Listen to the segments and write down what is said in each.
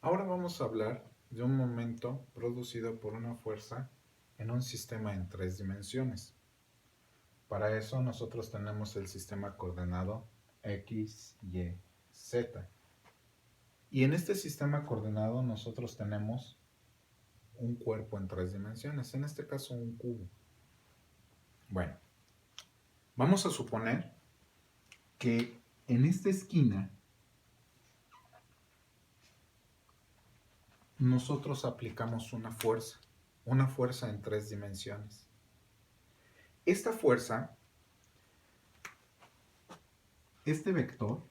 Ahora vamos a hablar de un momento producido por una fuerza en un sistema en tres dimensiones. Para eso nosotros tenemos el sistema coordenado X, Y, Z. Y en este sistema coordenado nosotros tenemos un cuerpo en tres dimensiones, en este caso un cubo. Bueno, vamos a suponer que en esta esquina nosotros aplicamos una fuerza en tres dimensiones. Esta fuerza, este vector,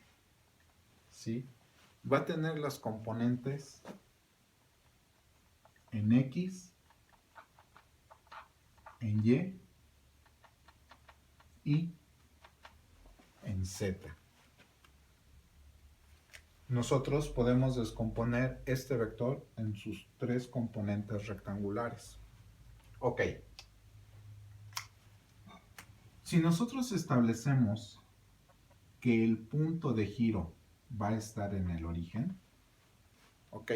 ¿sí?, va a tener las componentes en X, en Y en Z. Nosotros podemos descomponer este vector en sus tres componentes rectangulares. Ok. Si nosotros establecemos que el punto de giro va a estar en el origen, ok,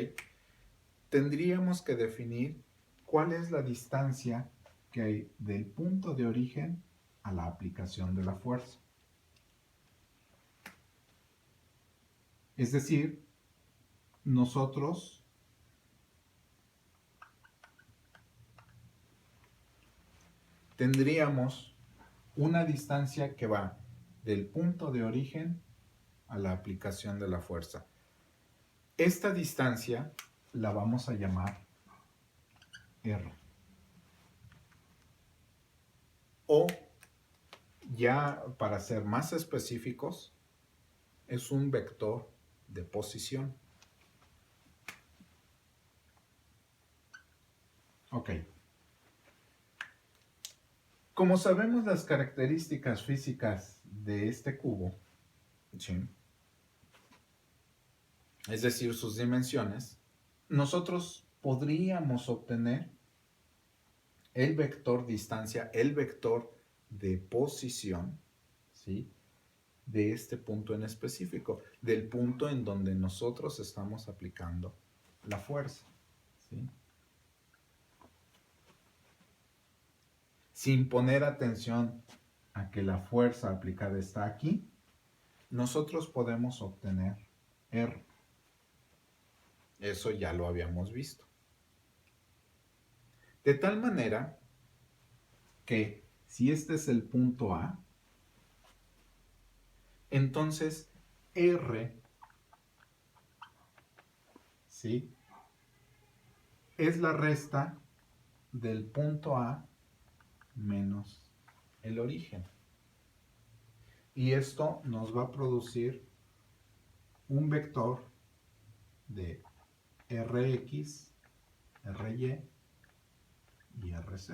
tendríamos que definir cuál es la distancia que hay del punto de origen a la aplicación de la fuerza. Es decir, nosotros tendríamos una distancia que va del punto de origen a la aplicación de la fuerza. Esta distancia la vamos a llamar R. O, ya para ser más específicos, es un vector de posición. Ok. Como sabemos las características físicas de este cubo, ¿sí?, es decir, sus dimensiones, nosotros podríamos obtener el vector distancia, el vector de posición, ¿sí?, de este punto en específico, del punto en donde nosotros estamos aplicando la fuerza, ¿sí? Sin poner atención a que la fuerza aplicada está aquí, nosotros podemos obtener R. Eso ya lo habíamos visto. De tal manera que si este es el punto A, entonces R, ¿sí?, es la resta del punto A menos el origen. Y esto nos va a producir un vector de Rx, Ry y Rz.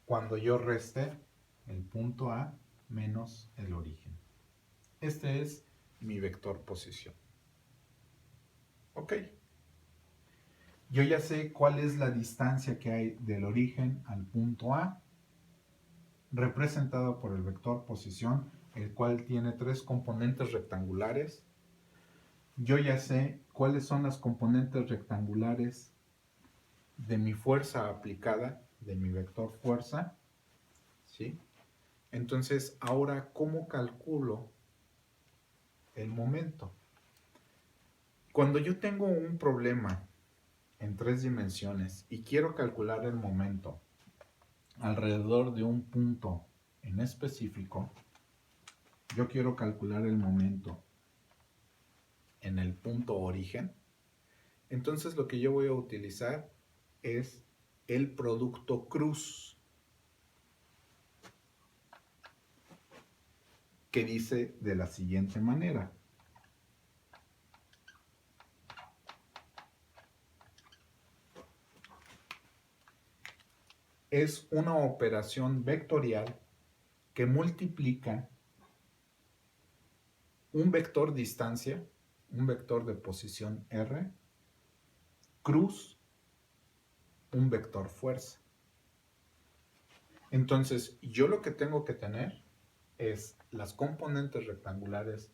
Cuando yo reste el punto A menos el origen. Este es mi vector posición. Ok. Yo ya sé cuál es la distancia que hay del origen al punto A, representado por el vector posición, el cual tiene tres componentes rectangulares. Yo ya sé cuáles son las componentes rectangulares de mi fuerza aplicada, de mi vector fuerza, ¿sí? Entonces, ahora, ¿cómo calculo el momento? Cuando yo tengo un problema en tres dimensiones y quiero calcular el momento alrededor de un punto en específico, yo quiero calcular el momento en el punto origen, entonces lo que yo voy a utilizar es el producto cruz, que dice de la siguiente manera. Es una operación vectorial que multiplica un vector distancia, un vector de posición R, cruz un vector fuerza. Entonces, yo lo que tengo que tener es las componentes rectangulares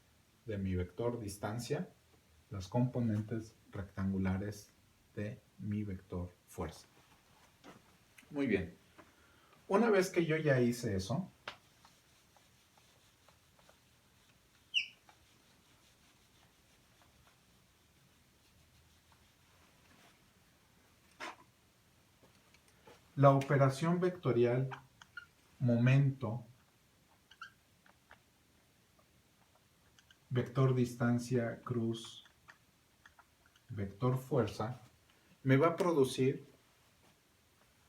de mi vector distancia, las componentes rectangulares de mi vector fuerza. Muy bien. Una vez que yo ya hice eso, la operación vectorial momento, vector distancia, cruz, vector fuerza, me va a producir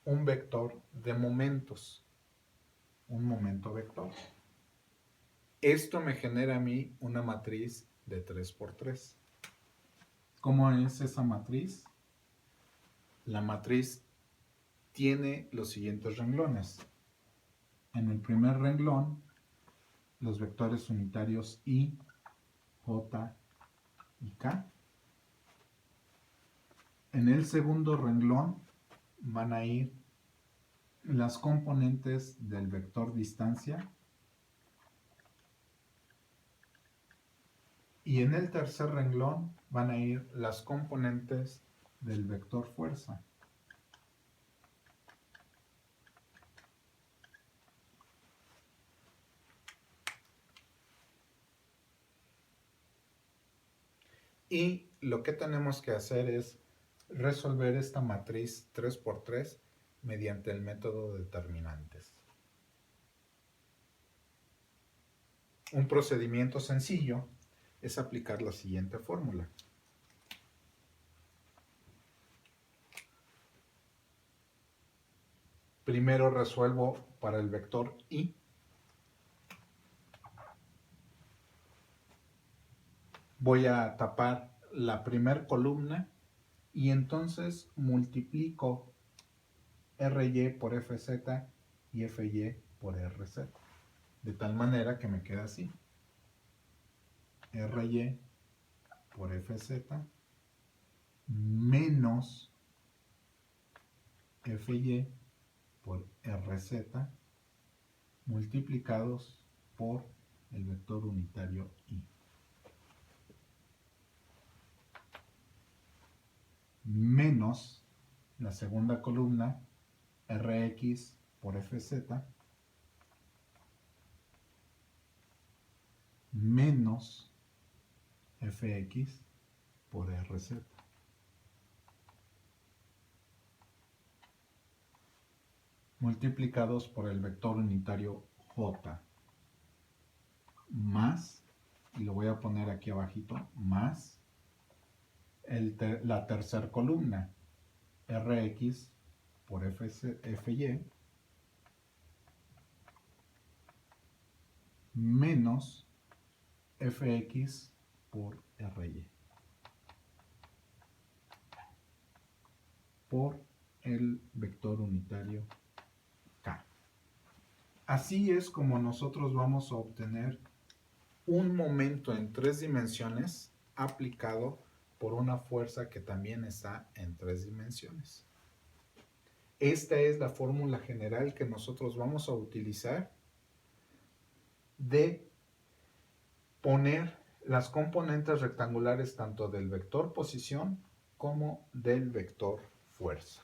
un vector de momentos, un momento vector. Esto me genera a mí una matriz de 3×3. ¿Cómo es esa matriz? La matriz tiene los siguientes renglones. En el primer renglón, los vectores unitarios I, J y K. En el segundo renglón van a ir las componentes del vector distancia. Y en el tercer renglón van a ir las componentes del vector fuerza. Y lo que tenemos que hacer es resolver esta matriz 3×3 mediante el método de determinantes. Un procedimiento sencillo es aplicar la siguiente fórmula. Primero resuelvo para el vector I. Voy a tapar la primera columna y entonces multiplico RY por FZ y FY por RZ. De tal manera que me queda así. RY por FZ menos FY por RZ multiplicados por el vector unitario I. Menos la segunda columna Rx por Fz menos Fx por Rz. Multiplicados por el vector unitario J más, y lo voy a poner aquí abajito, más la tercera columna Rx por Fy menos Fx por Ry por el vector unitario K. Así es como nosotros vamos a obtener un momento en 3 dimensiones aplicado por una fuerza que también está en 3 dimensiones. Esta es la fórmula general que nosotros vamos a utilizar de poner las componentes rectangulares tanto del vector posición como del vector fuerza.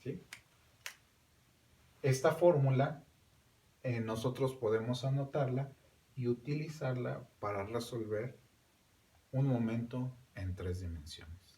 ¿Sí? Esta fórmula nosotros podemos anotarla y utilizarla para resolver un momento en 3 dimensiones.